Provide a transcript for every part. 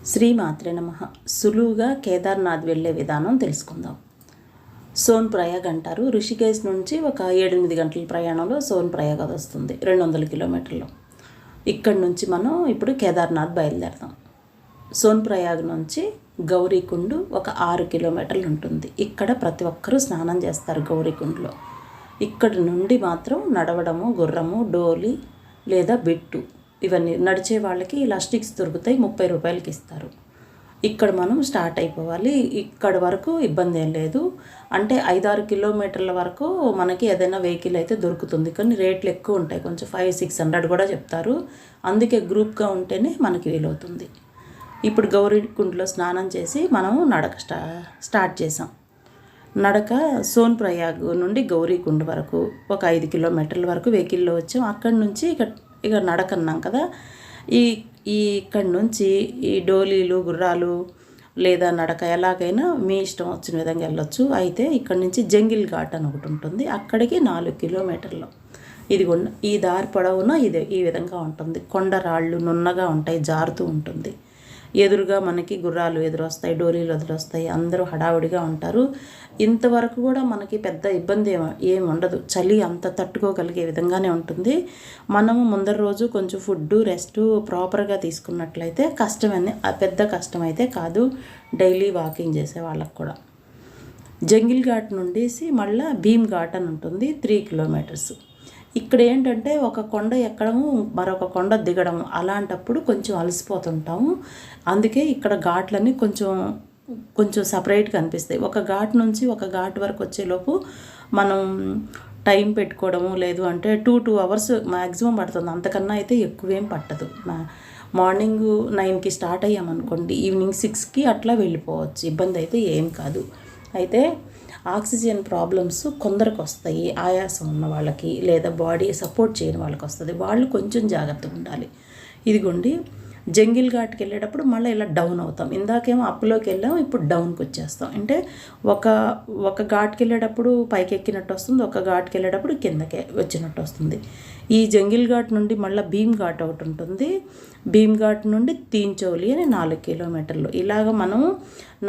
శ్రీమాత్రే నమః. సులువుగా కేదార్నాథ్ వెళ్ళే విధానం తెలుసుకుందాం. సోన్ ప్రయాగ్ అంటారు. ఋషికేశ్ నుంచి ఒక 7-8 గంటల ప్రయాణంలో సోన్ ప్రయాగ్ వస్తుంది, 200 కిలోమీటర్లు. ఇక్కడి నుంచి మనం ఇప్పుడు కేదార్నాథ్ బయలుదేరదాం. సోన్ ప్రయాగ్ నుంచి గౌరీకుండ్ ఒక 6 కిలోమీటర్లు ఉంటుంది. ఇక్కడ ప్రతి ఒక్కరూ స్నానం చేస్తారు గౌరీకుండ్లో. ఇక్కడి నుండి మాత్రం నడవడము, గుర్రము, డోలి లేదా బిట్టు ఇవన్నీ నడిచే వాళ్ళకి ఇలా స్టిక్స్ దొరుకుతాయి, 30 రూపాయలకి ఇస్తారు. ఇక్కడ మనం స్టార్ట్ అయిపోవాలి. ఇక్కడి వరకు ఇబ్బంది ఏం లేదు. అంటే 5-6 కిలోమీటర్ల వరకు మనకి ఏదైనా వెహికల్ అయితే దొరుకుతుంది, కానీ రేట్లు ఎక్కువ ఉంటాయి. కొంచెం 500-600 కూడా చెప్తారు. అందుకే గ్రూప్గా ఉంటేనే మనకి వీలవుతుంది. ఇప్పుడు గౌరీకుండ్లో స్నానం చేసి మనం నడక స్టార్ట్ చేసాం. నడక సోన్ ప్రయాగ్ నుండి గౌరీకుండ్ వరకు ఒక 5 కిలోమీటర్ల వరకు వెహికల్లో వచ్చాం. అక్కడి నుంచి ఇక నడకన్నాం కదా, ఇక్కడి నుంచి ఈ డోలీలు, గుర్రాలు లేదా నడక ఎలాగైనా మీ ఇష్టం వచ్చిన విధంగా వెళ్ళొచ్చు. అయితే ఇక్కడి నుంచి జంగిల్ ఘాట్ అని ఒకటి ఉంటుంది, అక్కడికి 4 కిలోమీటర్లు. ఇదిగోండి, ఈ దారి పొడవున ఈ విధంగా ఉంటుంది. కొండరాళ్ళు నున్నగా ఉంటాయి, జారుతూ ఉంటుంది. ఎదురుగా మనకి గుర్రాలు ఎదురొస్తాయి, డోలీలు ఎదురొస్తాయి. అందరూ హడావుడిగా ఉంటారు. ఇంతవరకు కూడా మనకి పెద్ద ఇబ్బంది ఏమి ఉండదు. చలి అంత తట్టుకోగలిగే విధంగానే ఉంటుంది. మనము ముందర రోజు కొంచెం ఫుడ్డు, రెస్ట్ ప్రాపర్గా తీసుకున్నట్లయితే పెద్ద కష్టమైతే కాదు, డైలీ వాకింగ్ చేసే వాళ్ళకు కూడా. జంగిల్ ఘాట్ నుండి మళ్ళీ భీమ్ ఘాట్ అని ఉంటుంది, 3 కిలోమీటర్స్. ఇక్కడ ఏంటంటే ఒక కొండ ఎక్కడము, మరొక కొండ దిగడము, అలాంటప్పుడు కొంచెం అలసిపోతుంటాము. అందుకే ఇక్కడ ఘాట్లన్నీ కొంచెం సపరేట్గా అనిపిస్తాయి. ఒక ఘాట్ నుంచి ఒక ఘాట్ వరకు వచ్చేలోపు మనం టైం పెట్టుకోవడము, లేదు అంటే 2 అవర్స్ మ్యాక్సిమం పడుతుంది. అంతకన్నా అయితే ఎక్కువేం పట్టదు. మార్నింగ్ 9కి స్టార్ట్ అయ్యామనుకోండి, ఈవినింగ్ 6కి అట్లా వెళ్ళిపోవచ్చు. ఇబ్బంది అయితే ఏం కాదు. అయితే ఆక్సిజన్ ప్రాబ్లమ్స్ కొందరికి వస్తాయి, ఆయాసం ఉన్న వాళ్ళకి లేదా బాడీ సపోర్ట్ చేయని వాళ్ళకి వస్తుంది. వాళ్ళు కొంచెం జాగ్రత్తగా ఉండాలి. ఇదిగోండి, జంగిల్ ఘాట్కి వెళ్ళేటప్పుడు మళ్ళీ ఇలా డౌన్ అవుతాం. ఇందాకేమో అప్లోకి వెళ్ళాం, ఇప్పుడు డౌన్కి వచ్చేస్తాం. అంటే ఒక ఘాట్కి వెళ్ళేటప్పుడు పైకి ఎక్కినట్టు వస్తుంది, ఒక ఘాట్కి వెళ్ళేటప్పుడు కిందకి వచ్చినట్టు వస్తుంది. ఈ జంగిల్ ఘాట్ నుండి మళ్ళీ భీమ్ ఘాట్ ఒకటి ఉంటుంది. భీమ్ ఘాట్ నుండి తీన్చౌలి అని 4 కిలోమీటర్లు. ఇలాగ మనం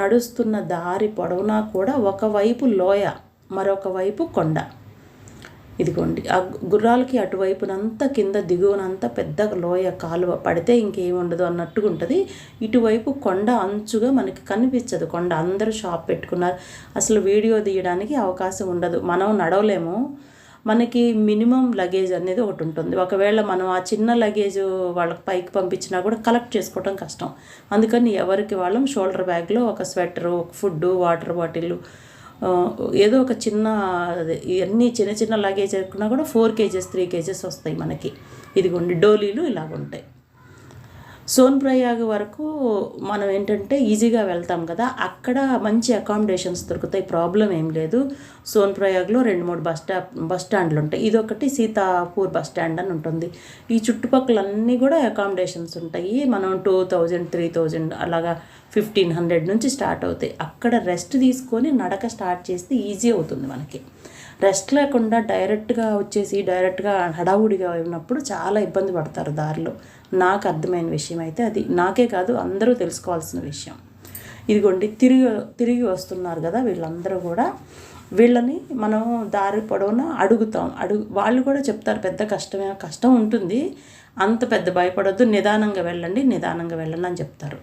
నడుస్తున్న దారి పొడవునా కూడా ఒకవైపు లోయ, మరొక వైపు కొండ. ఇదిగోండి, ఆ గుర్రాలకి అటువైపునంతా కింద దిగువనంతా పెద్ద లోయ, కాలువ పడితే ఇంకేముండదు అన్నట్టుగా ఉంటుంది. ఇటువైపు కొండ అంచుగా మనకి కనిపించదు కొండ. అందరూ షాప్ పెట్టుకున్నారు, అసలు వీడియో తీయడానికి అవకాశం ఉండదు. మనం నడవలేము. మనకి మినిమం లగేజ్ అనేది ఒకటి ఉంటుంది. ఒకవేళ మనం ఆ చిన్న లగేజ్ వాళ్ళకి పైకి పంపించినా కూడా కలెక్ట్ చేసుకోవడం కష్టం. అందుకని ఎవరికి వాళ్ళం షోల్డర్ బ్యాగ్లో ఒక స్వెటరు, ఒక ఫుడ్డు, వాటర్ బాటిల్, ఏదో ఒక ఇవన్నీ చిన్న లగేజ్ ఎక్కున్నా కూడా 4 kgs 3 kgs వస్తాయి మనకి. ఇదిగోండి, డోలీలు ఇలాగుంటాయి. సోన్ ప్రయాగ్ వరకు మనం ఏంటంటే ఈజీగా వెళ్తాం కదా, అక్కడ మంచి అకామిడేషన్స్ దొరుకుతాయి, ప్రాబ్లం ఏం లేదు. సోన్ ప్రయాగ్లో 2-3 బస్ స్టాండ్లు ఉంటాయి. ఇదొకటి సీతాపూర్ బస్ స్టాండ్ అని ఉంటుంది. ఈ చుట్టుపక్కలన్నీ కూడా అకామిడేషన్స్ ఉంటాయి. మనం 2000, 3000 అలాగా 1500 నుంచి స్టార్ట్ అవుతాయి. అక్కడ రెస్ట్ తీసుకొని నడక స్టార్ట్ చేస్తే ఈజీ అవుతుంది మనకి. రెస్ట్ లేకుండా డైరెక్ట్గా డైరెక్ట్గా హడావుడిగా ఉన్నప్పుడు చాలా ఇబ్బంది పడతారు దారిలో. నాకు అర్థమైన విషయం అయితే అది. నాకే కాదు, అందరూ తెలుసుకోవాల్సిన విషయం. ఇదిగోండి, తిరిగి వస్తున్నారు కదా వీళ్ళందరూ కూడా. వీళ్ళని మనం దారి పొడవునా అడుగుతాం. వాళ్ళు కూడా చెప్తారు, పెద్ద కష్టం ఉంటుంది, అంత పెద్ద భయపడొద్దు, నిదానంగా వెళ్ళండి అని చెప్తారు.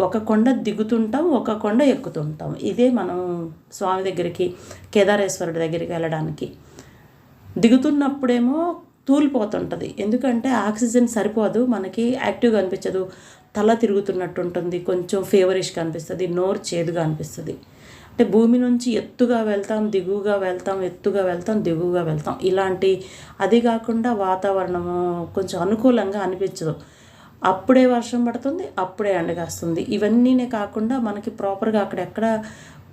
ఒక కొండ దిగుతుంటాం, ఒక కొండ ఎక్కుతుంటాం. ఇదే మనం స్వామి దగ్గరికి, కేదారేశ్వరుడి దగ్గరికి వెళ్ళడానికి. దిగుతున్నప్పుడేమో తూలిపోతుంటుంది, ఎందుకంటే ఆక్సిజన్ సరిపోదు, మనకి యాక్టివ్గా అనిపించదు, తల తిరుగుతున్నట్టు ఉంటుంది, కొంచెం ఫీవరిష్గా అనిపిస్తుంది, నోరు చేదుగా అనిపిస్తుంది. అంటే భూమి నుంచి ఎత్తుగా వెళ్తాం, దిగువగా వెళ్తాం, ఎత్తుగా వెళ్తాం, దిగువగా వెళ్తాం. అది కాకుండా వాతావరణము కొంచెం అనుకూలంగా అనిపించదు. అప్పుడే వర్షం పడుతుంది, అప్పుడే ఎండగాస్తుంది. ఇవన్నీనే కాకుండా మనకి ప్రాపర్గా అక్కడెక్కడ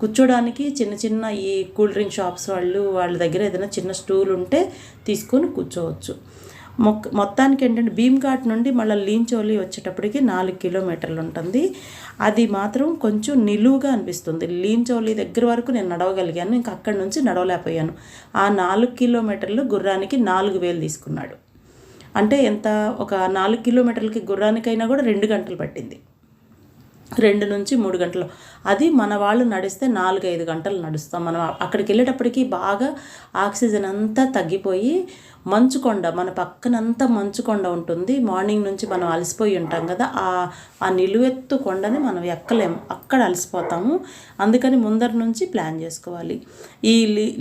కూర్చోడానికి చిన్న ఈ కూల్ డ్రింక్ షాప్స్ వాళ్ళ దగ్గర ఏదైనా చిన్న స్టూల్ ఉంటే తీసుకొని కూర్చోవచ్చు. మొత్తానికి ఏంటంటే భీమ్ ఘాట్ నుండి మళ్ళీ లీంచోలి వచ్చేటప్పటికి 4 కిలోమీటర్లు ఉంటుంది. అది మాత్రం కొంచెం నిలువుగా అనిపిస్తుంది. లీంచోలి దగ్గర వరకు నేను నడవగలిగాను, ఇంకా అక్కడి నుంచి నడవలేకపోయాను. ఆ 4 కిలోమీటర్లు గుర్రానికి 4000 తీసుకున్నాడు. అంటే ఎంత, ఒక 4 కిలోమీటర్లకి గుర్రానికైనా కూడా 2 గంటలు పట్టింది. 2-3 గంటలు. అది మన వాళ్ళు నడిస్తే 4-5 గంటలు నడుస్తాం. మనం అక్కడికి వెళ్ళేటప్పటికి బాగా ఆక్సిజన్ అంతా తగ్గిపోయి మంచుకొండ మన పక్కనంతా మంచుకొండ ఉంటుంది. మార్నింగ్ నుంచి మనం అలసిపోయి ఉంటాం కదా, ఆ నిలువెత్తు కొండని మనం ఎక్కలేము, అక్కడ అలసిపోతాము. అందుకని ముందర నుంచి ప్లాన్ చేసుకోవాలి. ఈ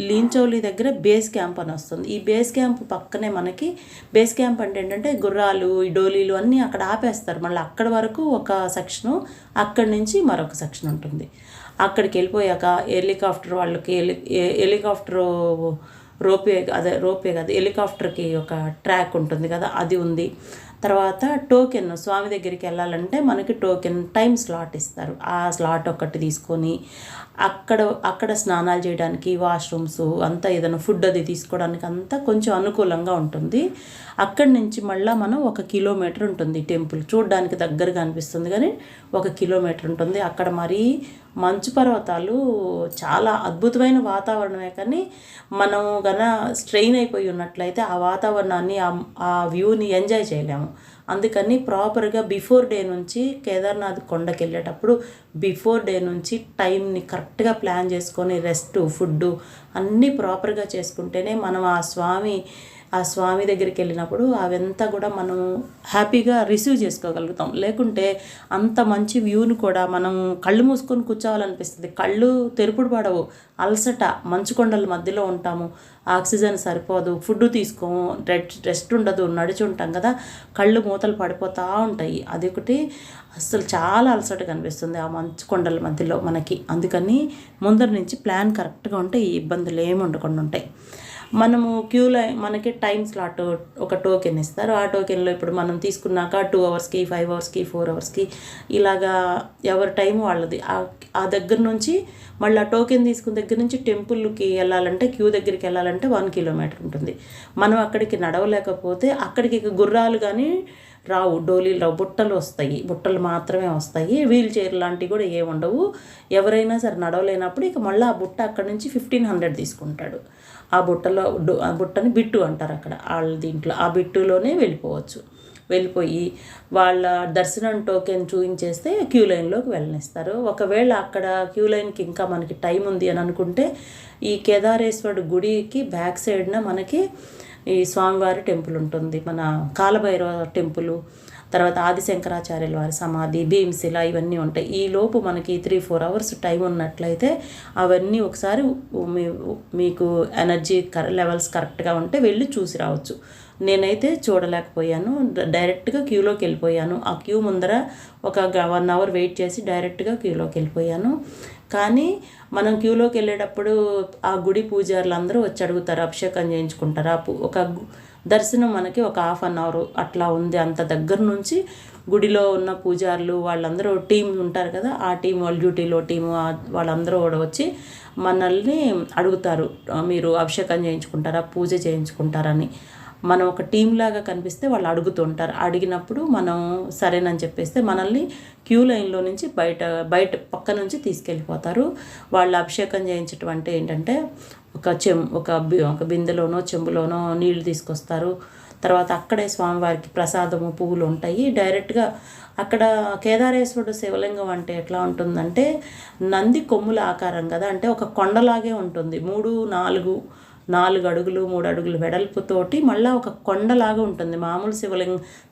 లించౌలి దగ్గర బేస్ క్యాంప్ అని వస్తుంది. ఈ బేస్ క్యాంప్ పక్కనే మనకి బేస్ క్యాంప్ అంటే ఏంటంటే గుర్రాలు, ఈ డోలీలు అన్నీ అక్కడ ఆపేస్తారు. మళ్ళీ అక్కడి వరకు ఒక సెక్షను, అక్కడి నుంచి మరొక సెక్షన్ ఉంటుంది. అక్కడికి వెళ్ళిపోయాక హెలికాప్టర్ వాళ్ళకి హెలికాప్టర్ రోపే కాదు, హెలికాప్టర్కి ఒక ట్రాక్ ఉంటుంది కదా, అది ఉంది. తర్వాత టోకెన్, స్వామి దగ్గరికి వెళ్ళాలంటే మనకి టోకెన్ టైం స్లాట్ ఇస్తారు. ఆ స్లాట్ ఒకటి తీసుకొని అక్కడ స్నానాలు చేయడానికి, వాష్రూమ్స్ అంతా, ఏదైనా ఫుడ్ అది తీసుకోవడానికి అంతా కొంచెం అనుకూలంగా ఉంటుంది. అక్కడి నుంచి మళ్ళీ మనం 1 కిలోమీటర్ ఉంటుంది టెంపుల్. చూడడానికి దగ్గరగా అనిపిస్తుంది కానీ 1 కిలోమీటర్ ఉంటుంది. అక్కడ మరీ మంచు పర్వతాలు, చాలా అద్భుతమైన వాతావరణమే. కానీ మనం స్ట్రెయిన్ అయిపోయి ఉన్నట్లయితే ఆ వాతావరణాన్ని, ఆ వ్యూని ఎంజాయ్ చేయలేము. అందుకని ప్రాపర్గా బిఫోర్ డే నుంచి కేదార్నాథ్ కొండకి వెళ్ళేటప్పుడు బిఫోర్ డే నుంచి టైంని కరెక్ట్గా ప్లాన్ చేసుకొని రెస్ట్, ఫుడ్డు అన్నీ ప్రాపర్గా చేసుకుంటేనే మనం ఆ స్వామి దగ్గరికి వెళ్ళినప్పుడు అవంతా కూడా మనం హ్యాపీగా రిసీవ్ చేసుకోగలుగుతాం. లేకుంటే అంత మంచి వ్యూని కూడా మనం కళ్ళు మూసుకొని కూర్చోవాలనిపిస్తుంది. కళ్ళు తెరుపుడు పడవు, అలసట, మంచు కొండల మధ్యలో ఉంటాము, ఆక్సిజన్ సరిపోదు, ఫుడ్ తీసుకోము, రెస్ట్ ఉండదు, నడిచి ఉంటాం కదా, కళ్ళు మూతలు పడిపోతూ ఉంటాయి. అదొకటి అసలు చాలా అలసటగా అనిపిస్తుంది ఆ మంచు కొండల మధ్యలో మనకి. అందుకని ముందర నుంచి ప్లాన్ కరెక్ట్గా ఉంటే ఈ ఇబ్బందులు ఏమి ఉండకుండా ఉంటాయి. మనము క్యూ లైన్, మనకి టైం స్లాట్ ఒక టోకెన్ ఇస్తారు. ఆ టోకెన్లో ఇప్పుడు మనం తీసుకున్నాక 2 అవర్స్కి, 5 అవర్స్కి, 4 అవర్స్కి ఇలాగా ఎవరి టైం వాళ్ళది. ఆ దగ్గర నుంచి మళ్ళీ ఆ టోకెన్ తీసుకున్న దగ్గర నుంచి టెంపుల్కి వెళ్ళాలంటే, క్యూ దగ్గరికి వెళ్ళాలంటే 1 కిలోమీటర్ ఉంటుంది. మనం అక్కడికి నడవలేకపోతే అక్కడికి గుర్రాలు కానీ రావు, డోలీలు రావు, బుట్టలు వస్తాయి, బుట్టలు మాత్రమే వస్తాయి. వీల్ చైర్ లాంటివి కూడా ఏమి ఉండవు. ఎవరైనా సరే నడవలేనప్పుడు ఇక మళ్ళీ ఆ బుట్ట అక్కడి నుంచి 1500 తీసుకుంటాడు. ఆ బుట్టని బిట్టు అంటారు అక్కడ వాళ్ళ దీంట్లో. ఆ బిట్టులోనే వెళ్ళిపోయి వాళ్ళ దర్శనం టోకెన్ చూపించేస్తే క్యూ లైన్లోకి వెళ్ళనిస్తారు. ఒకవేళ అక్కడ క్యూ లైన్కి ఇంకా మనకి టైం ఉంది అని అనుకుంటే ఈ కేదారేశ్వరుడు గుడికి బ్యాక్ సైడ్న మనకి ఈ స్వామివారి టెంపుల్ ఉంటుంది, మన కాలభైరవ టెంపుల్, తర్వాత ఆదిశంకరాచార్యుల వారి సమాధి, భీమశిల, ఇవన్నీ ఉంటాయి. ఈ లోపు మనకి 3-4 అవర్స్ టైం ఉన్నట్లయితే అవన్నీ ఒకసారి మీకు ఎనర్జీ లెవెల్స్ కరెక్ట్గా ఉంటే వెళ్ళి చూసి రావచ్చు. నేనైతే చూడలేకపోయాను, డైరెక్ట్గా క్యూలోకి వెళ్ళిపోయాను. ఆ క్యూ ముందర ఒక 1 అవర్ వెయిట్ చేసి డైరెక్ట్గా క్యూలోకి వెళ్ళిపోయాను. కానీ మనం క్యూలోకి వెళ్ళేటప్పుడు ఆ గుడి పూజారులు అందరూ వచ్చి అడుగుతారు, అభిషేకం చేయించుకుంటారా. ఒక దర్శనం మనకి ఒక 1/2 అవర్ అట్లా ఉంది. అంత దగ్గర నుంచి గుడిలో ఉన్న పూజారులు వాళ్ళందరూ టీం ఉంటారు కదా, ఆ టీం, వాళ్ళ డ్యూటీలో టీము వాళ్ళందరూ కూడా వచ్చి మనల్ని అడుగుతారు, మీరు అభిషేకం చేయించుకుంటారా, పూజ చేయించుకుంటారని. మనం ఒక టీం లాగా కనిపిస్తే వాళ్ళు అడుగుతుంటారు. అడిగినప్పుడు మనం సరేనని చెప్పేస్తే మనల్ని క్యూ లైన్లో నుంచి బయట పక్క నుంచి తీసుకెళ్ళిపోతారు. వాళ్ళు అభిషేకం చేయించడం అంటే ఏంటంటే ఒక బిందెలోనో చెంబులోనో నీళ్లు తీసుకొస్తారు. తర్వాత అక్కడే స్వామివారికి ప్రసాదము, పువ్వులు ఉంటాయి. డైరెక్ట్గా అక్కడ కేదారేశ్వరుడు శివలింగం అంటే ఎట్లా ఉంటుందంటే నంది కొమ్ముల ఆకారం కదా, అంటే ఒక కొండలాగే ఉంటుంది. 4 అడుగులు 3 అడుగులు వెడల్పుతోటి మళ్ళీ ఒక కొండలాగా ఉంటుంది. మామూలు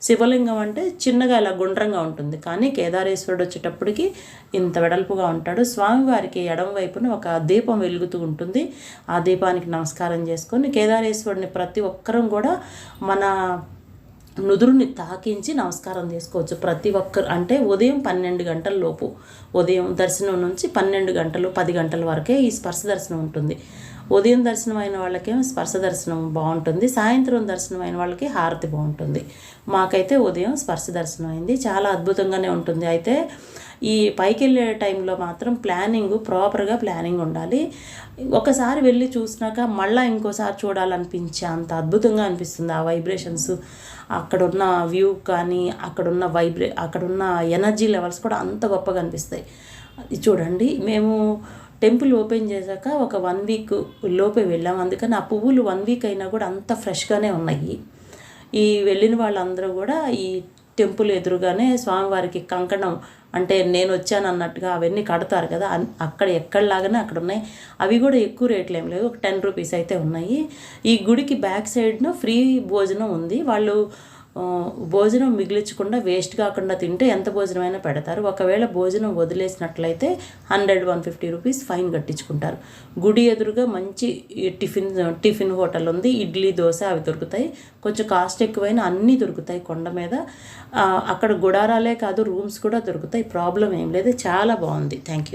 శివలింగం అంటే చిన్నగా ఇలా గుండ్రంగా ఉంటుంది, కానీ కేదారేశ్వరుడు వచ్చేటప్పటికి ఇంత వెడల్పుగా ఉంటాడు. స్వామివారికి ఎడమ వైపున ఒక దీపం వెలుగుతూ ఉంటుంది. ఆ దీపానికి నమస్కారం చేసుకొని కేదారేశ్వరుడిని ప్రతి ఒక్కరం కూడా మన నుదురుని తాకించి నమస్కారం చేసుకోవచ్చు. ప్రతి ఒక్కరు అంటే ఉదయం 12 గంటల లోపు, ఉదయం దర్శనం నుంచి 12 గంటలు 10 గంటల వరకే ఈ స్పర్శ దర్శనం ఉంటుంది. ఉదయం దర్శనం అయిన వాళ్ళకేమో స్పర్శ దర్శనం బాగుంటుంది, సాయంత్రం దర్శనం అయిన వాళ్ళకి హారతి బాగుంటుంది. మాకైతే ఉదయం స్పర్శ దర్శనం అయింది, చాలా అద్భుతంగానే ఉంటుంది. అయితే ఈ పైకి వెళ్ళే టైంలో మాత్రం ప్రాపర్గా ప్లానింగ్ ఉండాలి. ఒకసారి వెళ్ళి చూసినాక మళ్ళీ ఇంకోసారి చూడాలనిపించే అంత అద్భుతంగా అనిపిస్తుంది. ఆ వైబ్రేషన్స్, అక్కడున్న వ్యూ కానీ అక్కడున్న ఎనర్జీ లెవెల్స్ కూడా అంత గొప్పగా అనిపిస్తాయి. చూడండి, మేము టెంపుల్ ఓపెన్ చేశాక ఒక 1 వీక్ లోపే వెళ్ళాం. అందుకని ఆ పువ్వులు 1 వీక్ అయినా కూడా అంత ఫ్రెష్గానే ఉన్నాయి. ఈ వెళ్ళిన వాళ్ళందరూ కూడా ఈ టెంపుల్ ఎదురుగానే స్వామివారికి కంకణం అంటే నేను వచ్చాను అన్నట్టుగా అవన్నీ కడతారు కదా, అక్కడ ఎక్కడలాగానే అక్కడ ఉన్నాయి. అవి కూడా ఎక్కువ రేట్లు ఏం లేవు, ఒక 10 రూపీస్ అయితే ఉన్నాయి. ఈ గుడికి బ్యాక్ సైడ్ను ఫ్రీ భోజనం ఉంది. వాళ్ళు భోజనం మిగిలించకుండా వేస్ట్ కాకుండా తింటే ఎంత భోజనమైనా పెడతారు. ఒకవేళ భోజనం వదిలేసినట్లయితే 100-150 రూపీస్ ఫైన్ కట్టించుకుంటారు. గుడి ఎదురుగా మంచి టిఫిన్ హోటల్ ఉంది. ఇడ్లీ, దోశ అవి దొరుకుతాయి. కొంచెం కాస్ట్ ఎక్కువైన అన్నీ దొరుకుతాయి కొండ మీద. అక్కడ గుడారాలే కాదు, రూమ్స్ కూడా దొరుకుతాయి. ప్రాబ్లం ఏం లేదు, చాలా బాగుంది. Thank you.